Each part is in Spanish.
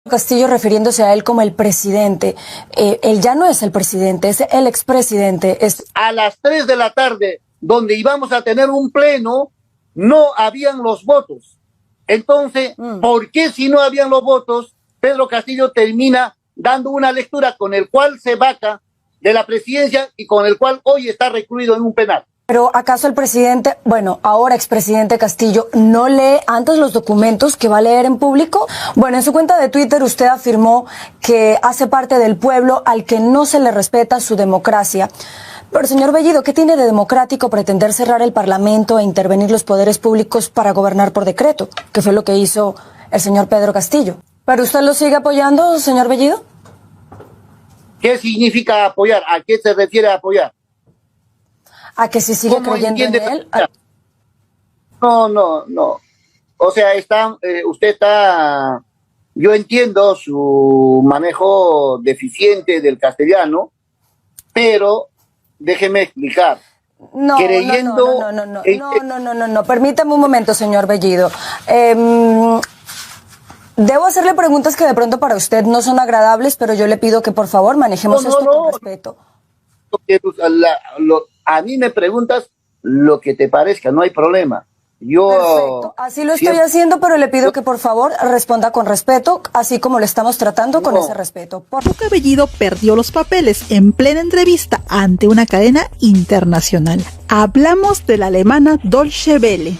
Castillo refiriéndose a él como el presidente. Él ya no es el presidente, es el expresidente. A las 3 de la tarde, donde íbamos a tener un pleno, no habían los votos. Entonces, ¿por qué si no habían los votos, Pedro Castillo termina dando una lectura con el cual se vaca de la presidencia y con el cual hoy está recluido en un penal? Pero ¿acaso el presidente, bueno, ahora expresidente Castillo, no lee antes los documentos que va a leer en público? Bueno, en su cuenta de Twitter usted afirmó que hace parte del pueblo al que no se le respeta su democracia. Pero, señor Bellido, ¿qué tiene de democrático pretender cerrar el Parlamento e intervenir los poderes públicos para gobernar por decreto? Que fue lo que hizo el señor Pedro Castillo. ¿Pero usted lo sigue apoyando, señor Bellido? ¿Qué significa apoyar? ¿A qué se refiere a apoyar? ¿A que si sigue creyendo en él? No. O sea, usted está... Yo entiendo su manejo deficiente del castellano, pero déjeme explicar. No, permítame un momento, señor Bellido. Debo hacerle preguntas que de pronto para usted no son agradables, pero yo le pido que por favor manejemos esto con respeto. A mí me preguntas lo que te parezca, no hay problema. Perfecto, así lo estoy haciendo, pero le pido que por favor responda con respeto, así como lo estamos tratando con ese respeto. Luca Bellido perdió los papeles en plena entrevista ante una cadena internacional. Hablamos de la alemana Deutsche Welle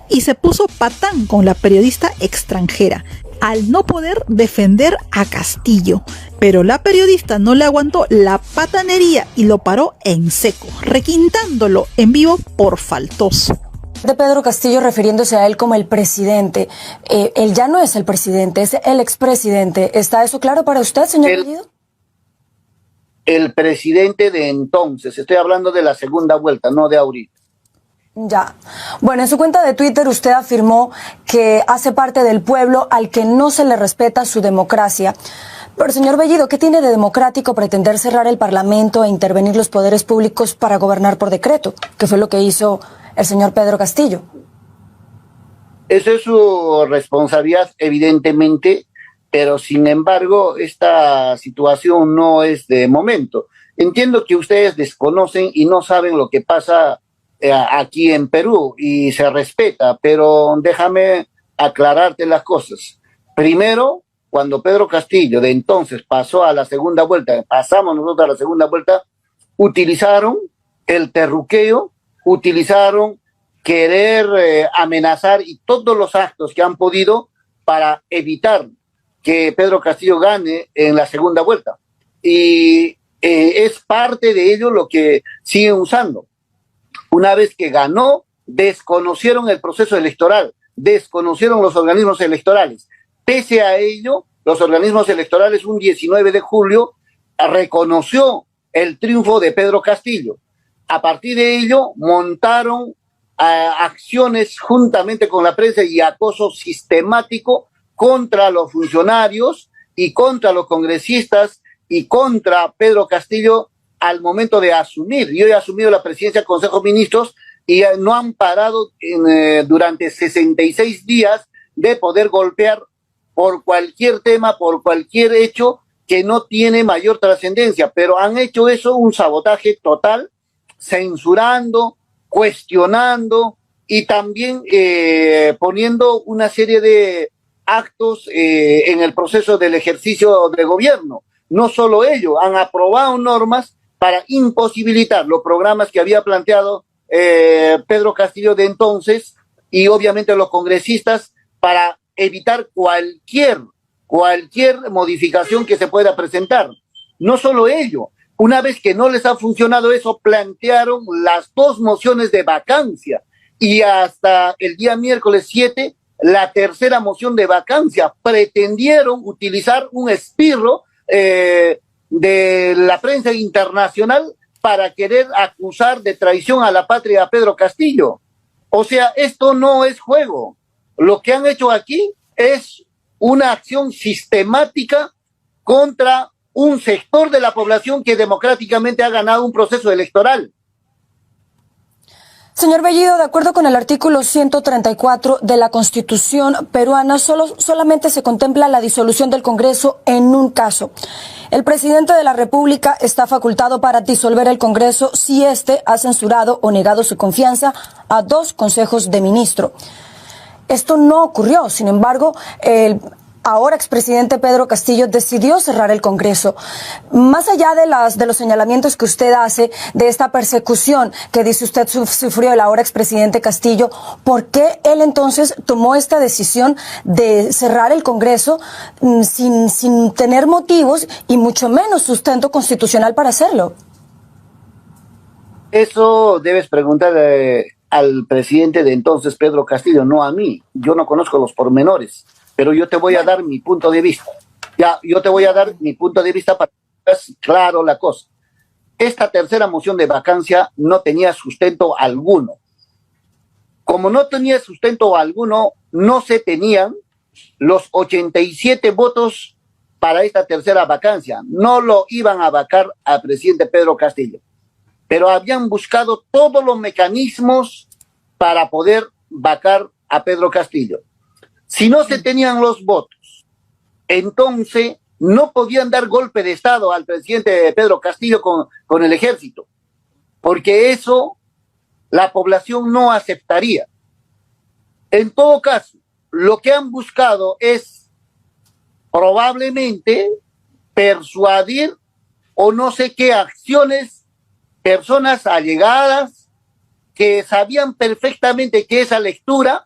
y se puso patán con la periodista extranjera al no poder defender a Castillo, pero la periodista no le aguantó la patanería y lo paró en seco, requintándolo en vivo por faltoso. De Pedro Castillo refiriéndose a él como el presidente. Él ya no es el presidente, es el expresidente. ¿Está eso claro para usted, señor Bellido? El presidente de entonces, estoy hablando de la segunda vuelta, no de ahorita. Ya. Bueno, en su cuenta de Twitter usted afirmó que hace parte del pueblo al que no se le respeta su democracia. Pero, señor Bellido, ¿qué tiene de democrático pretender cerrar el Parlamento e intervenir los poderes públicos para gobernar por decreto? Que fue lo que hizo el señor Pedro Castillo. Esa es su responsabilidad, evidentemente, pero sin embargo, esta situación no es de momento. Entiendo que ustedes desconocen y no saben lo que pasa aquí en Perú y se respeta, pero déjame aclararte las cosas. Primero, cuando Pedro Castillo de entonces pasó a la segunda vuelta, pasamos nosotros a la segunda vuelta, utilizaron el terruqueo, utilizaron querer amenazar y todos los actos que han podido para evitar que Pedro Castillo gane en la segunda vuelta. Y es parte de ello lo que siguen usando. Una vez que ganó, desconocieron el proceso electoral, desconocieron los organismos electorales. Pese a ello, los organismos electorales un 19 de julio reconoció el triunfo de Pedro Castillo. A partir de ello, montaron acciones juntamente con la prensa y acoso sistemático contra los funcionarios y contra los congresistas y contra Pedro Castillo al momento de asumir. Yo he asumido la presidencia del Consejo de Ministros y no han parado durante 66 días de poder golpear por cualquier tema, por cualquier hecho que no tiene mayor trascendencia, pero han hecho eso un sabotaje total, censurando, cuestionando y también poniendo una serie de actos en el proceso del ejercicio de gobierno. No solo ello, han aprobado normas para imposibilitar los programas que había planteado Pedro Castillo de entonces y obviamente los congresistas para evitar cualquier modificación que se pueda presentar. No solo ello, una vez que no les ha funcionado eso, plantearon las 2 mociones de vacancia y hasta el día miércoles 7, la tercera moción de vacancia. Pretendieron utilizar un espirro de la prensa internacional para querer acusar de traición a la patria a Pedro Castillo. O sea, esto no es juego. Lo que han hecho aquí es una acción sistemática contra un sector de la población que democráticamente ha ganado un proceso electoral. Señor Bellido, de acuerdo con el artículo 134 de la Constitución peruana, solamente se contempla la disolución del Congreso en un caso. El presidente de la República está facultado para disolver el Congreso si éste ha censurado o negado su confianza a 2 consejos de ministro. Esto no ocurrió, sin embargo, el ahora expresidente Pedro Castillo decidió cerrar el Congreso. Más allá de los señalamientos que usted hace de esta persecución que dice usted sufrió el ahora expresidente Castillo, ¿por qué él entonces tomó esta decisión de cerrar el Congreso sin tener motivos y mucho menos sustento constitucional para hacerlo? Eso debes preguntar al presidente de entonces, Pedro Castillo, no a mí. Yo no conozco los pormenores, pero yo te voy a dar mi punto de vista. Yo te voy a dar mi punto de vista para que veas claro la cosa. Esta tercera moción de vacancia no tenía sustento alguno. Como no tenía sustento alguno, no se tenían los 87 votos para esta tercera vacancia. No lo iban a vacar al presidente Pedro Castillo, pero habían buscado todos los mecanismos para poder vacar a Pedro Castillo. Si no se tenían los votos, entonces no podían dar golpe de Estado al presidente Pedro Castillo con el ejército, porque eso la población no aceptaría. En todo caso, lo que han buscado es probablemente persuadir o no sé qué acciones, personas allegadas que sabían perfectamente que esa lectura,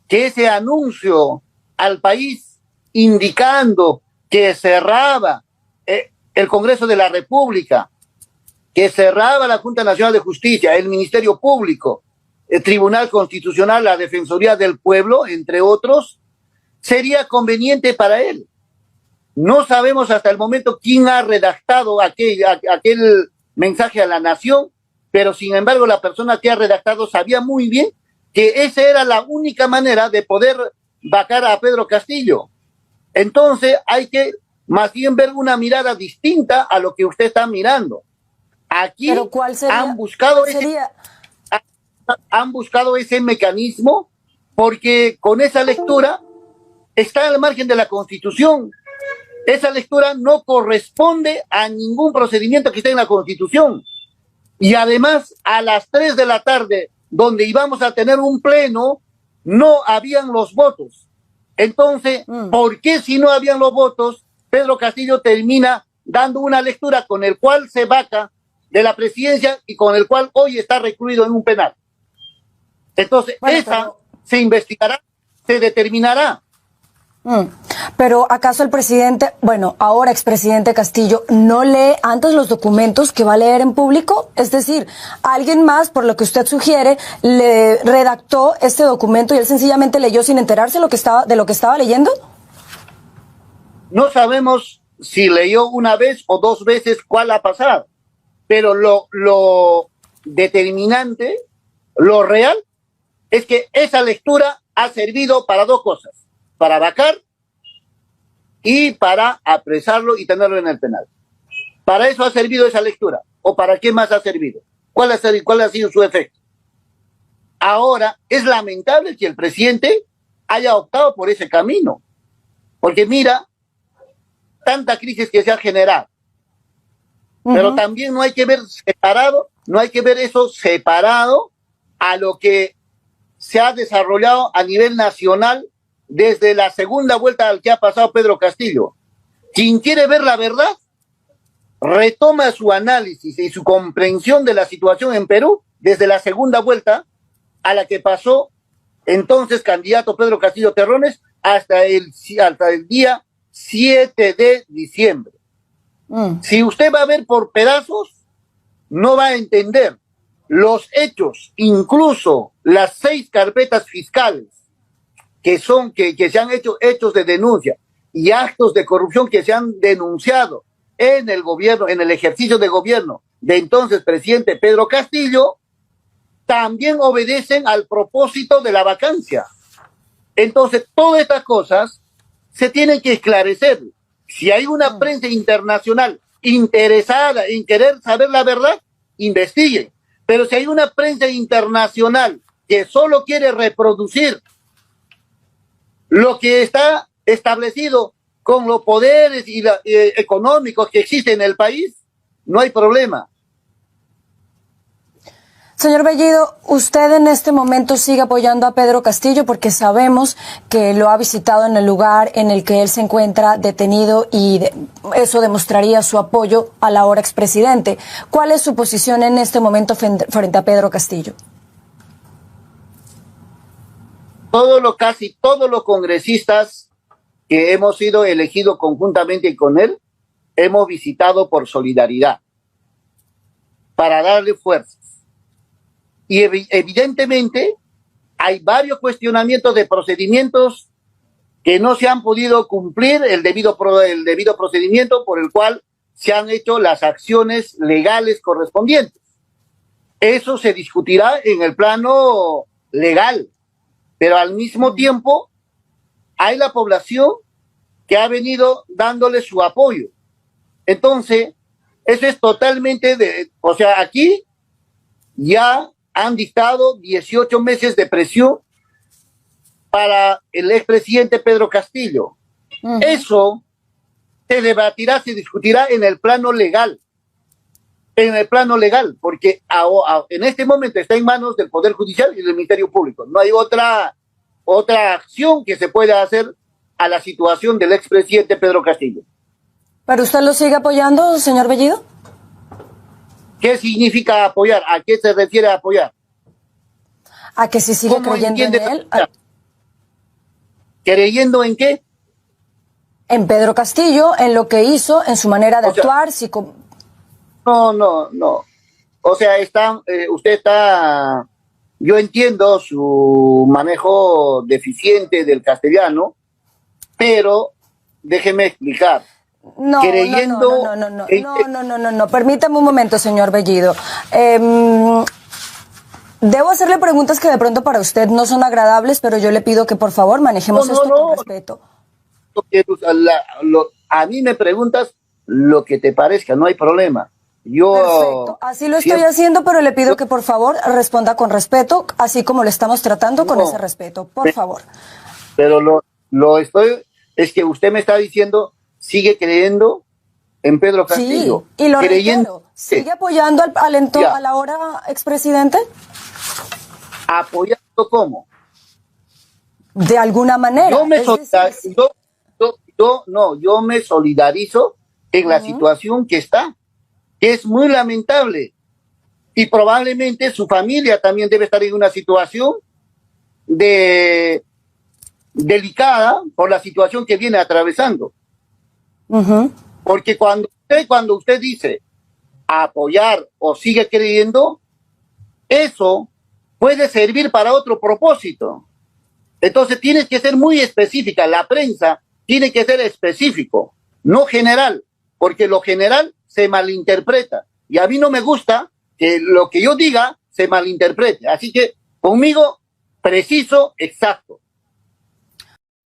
que ese anuncio al país indicando que cerraba el Congreso de la República, que cerraba la Junta Nacional de Justicia, el Ministerio Público, el Tribunal Constitucional, la Defensoría del Pueblo, entre otros, sería conveniente para él. No sabemos hasta el momento quién ha redactado aquel mensaje a la nación, pero sin embargo la persona que ha redactado sabía muy bien que esa era la única manera de poder vacar a Pedro Castillo. Entonces hay que más bien ver una mirada distinta a lo que usted está mirando. Aquí han buscado ese mecanismo porque con esa lectura está al margen de la Constitución. Esa lectura no corresponde a ningún procedimiento que esté en la Constitución. Y además, a las 3 de la tarde, donde íbamos a tener un pleno, no habían los votos. Entonces, ¿por qué si no habían los votos, Pedro Castillo termina dando una lectura con el cual se vaca de la presidencia y con el cual hoy está recluido en un penal? Entonces, se investigará, se determinará. Pero ¿acaso el presidente, ahora expresidente Castillo, no lee antes los documentos que va a leer en público? Es decir, alguien más, por lo que usted sugiere, le redactó este documento y él sencillamente leyó sin enterarse de lo que estaba leyendo. No sabemos si leyó una vez o 2 veces cuál ha pasado, pero lo determinante, lo real, es que esa lectura ha servido para 2 cosas. Para vacar y para apresarlo y tenerlo en el penal. Para eso ha servido esa lectura. ¿O para qué más ha servido? ¿Cuál ha sido su efecto? Ahora, es lamentable que el presidente haya optado por ese camino. Porque mira, tanta crisis que se ha generado. Pero también no hay que ver eso separado a lo que se ha desarrollado a nivel nacional desde la segunda vuelta al que ha pasado Pedro Castillo. Quien quiere ver la verdad, retoma su análisis y su comprensión de la situación en Perú desde la segunda vuelta a la que pasó entonces candidato Pedro Castillo Terrones hasta el día 7 de diciembre. Si usted va a ver por pedazos, no va a entender los hechos, incluso las 6 carpetas fiscales que se han hecho hechos de denuncia y actos de corrupción que se han denunciado en el gobierno, en el ejercicio de gobierno de entonces presidente Pedro Castillo, también obedecen al propósito de la vacancia. Entonces, todas estas cosas se tienen que esclarecer. Si hay una prensa internacional interesada en querer saber la verdad, investiguen. Pero si hay una prensa internacional que solo quiere reproducir lo que está establecido con los poderes económicos que existen en el país, no hay problema. Señor Bellido, usted en este momento sigue apoyando a Pedro Castillo porque sabemos que lo ha visitado en el lugar en el que él se encuentra detenido y eso demostraría su apoyo al ahora expresidente. ¿Cuál es su posición en este momento frente a Pedro Castillo? Casi todos los congresistas que hemos sido elegidos conjuntamente con él, hemos visitado por solidaridad, para darle fuerzas. Y evidentemente hay varios cuestionamientos de procedimientos que no se han podido cumplir el debido procedimiento por el cual se han hecho las acciones legales correspondientes. Eso se discutirá en el plano legal, pero al mismo tiempo hay la población que ha venido dándole su apoyo. Entonces, eso es totalmente o sea, aquí ya han dictado 18 meses de presión para el expresidente Pedro Castillo. Eso se debatirá, se discutirá en el plano legal. En el plano legal, porque en este momento está en manos del Poder Judicial y del Ministerio Público. No hay otra acción que se pueda hacer a la situación del expresidente Pedro Castillo. ¿Pero usted lo sigue apoyando, señor Bellido? ¿Qué significa apoyar? ¿A qué se refiere a apoyar? ¿A que si sigue creyendo en él? ¿Creyendo en qué? En Pedro Castillo, en lo que hizo, en su manera de actuar. No. O sea, usted está... Yo entiendo su manejo deficiente del castellano, pero déjeme explicar. No, permítame un momento, señor Bellido. Debo hacerle preguntas que de pronto para usted no son agradables, pero yo le pido que por favor manejemos esto con respeto. A mí me preguntas lo que te parezca, no hay problema. Perfecto, así lo estoy haciendo, pero le pido que por favor responda con respeto, así como lo estamos tratando con ese respeto, por favor. Pero es que usted me está diciendo, sigue creyendo en Pedro Castillo. Sí, y lo reitero, ¿sigue apoyando al ahora expresidente? ¿Apoyando cómo? De alguna manera. Yo me solidarizo en la situación que está, que es muy lamentable. Y probablemente su familia también debe estar en una situación delicada por la situación que viene atravesando. Porque cuando usted dice apoyar o sigue creyendo, eso puede servir para otro propósito. Entonces tienes que ser muy específica. La prensa tiene que ser específico, no general, porque lo general se malinterpreta. Y a mí no me gusta que lo que yo diga se malinterprete. Así que conmigo, preciso, exacto.